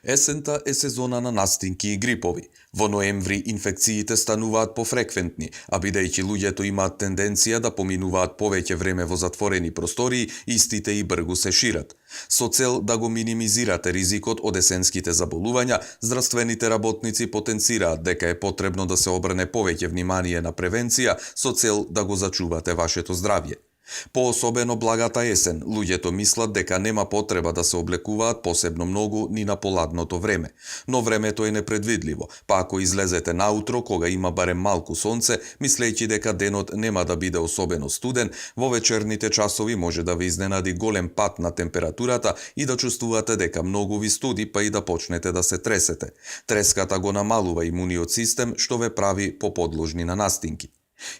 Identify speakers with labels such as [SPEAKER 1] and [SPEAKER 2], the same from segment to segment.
[SPEAKER 1] Есента е сезона на настинки и грипови. Во ноември инфекциите стануваат пофреквентни, а бидејќи луѓето имаат тенденција да поминуваат повеќе време во затворени простории, истите и бргу се шират. Со цел да го минимизирате ризикот од есенските заболувања, здравствените работници потенцираат дека е потребно да се обрне повеќе внимание на превенција со цел да го зачувате вашето здравје. Поособено благата есен, луѓето мислат дека нема потреба да се облекуваат посебно многу ни на поладното време. Но времето е непредвидливо, па ако излезете наутро кога има барем малку сонце, мислејќи дека денот нема да биде особено студен, во вечерните часови може да ве изненади голем пат на температурата и да чувствувате дека многу ви студи, па и да почнете да се тресете. Треската го намалува имуниот систем, што ве прави поподложни на настинки.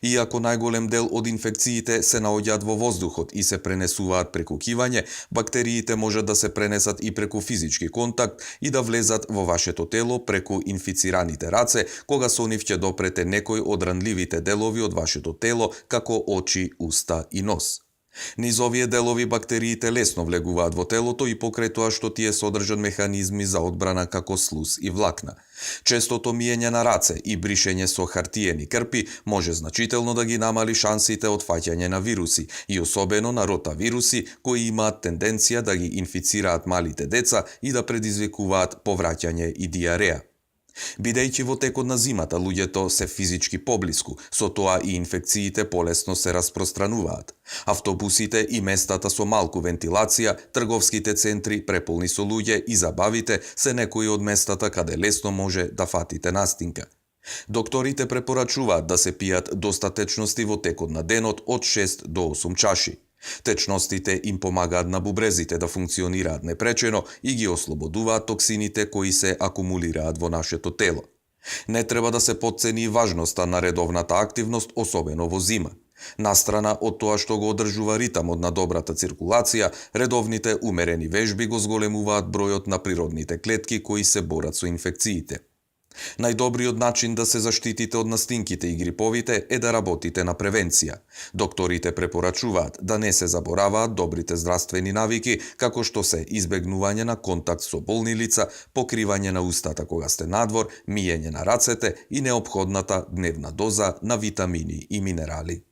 [SPEAKER 1] Иако најголем дел од инфекциите се наоѓаат во воздухот и се пренесуваат преку кивање, бактериите можат да се пренесат и преку физички контакт и да влезат во вашето тело преку инфицираните раце, кога со нив ќе допрете некој од ранливите делови од вашето тело, како очи, уста и нос. Низ овие делови бактериите лесно влегуваат во телото и покрај тоа што тие содржат механизми за одбрана како слуз и влакна. Честото миење на раце и бришење со хартиени крпи може значително да ги намали шансите од фаќање на вируси и особено на ротавируси кои имаат тенденција да ги инфицираат малите деца и да предизвикуваат повраќање и диареја. Бидејќи во текот на зимата луѓето се физички поблиску, со тоа и инфекциите полесно се распространуваат. Автобусите и местата со малку вентилација, трговските центри преполни со луѓе и забавите се некои од местата каде лесно може да фатите настинка. Докторите препорачуваат да се пијат достатечности во текот на денот од 6 до 8 чаши. Течностите им помагаат на бубрезите да функционираат непречено и ги ослободуваат токсините кои се акумулираат во нашето тело. Не треба да се потцени и важноста на редовната активност, особено во зима. Настрана од тоа што го одржува ритамот на добрата циркулација, редовните умерени вежби го зголемуваат бројот на природните клетки кои се борат со инфекциите. Најдобриот начин да се заштитите од настинките и гриповите е да работите на превенција. Докторите препорачуваат да не се забораваат добрите здравствени навики, како што се избегнување на контакт со болни лица, покривање на устата кога сте надвор, миење на рацете и неопходната дневна доза на витамини и минерали.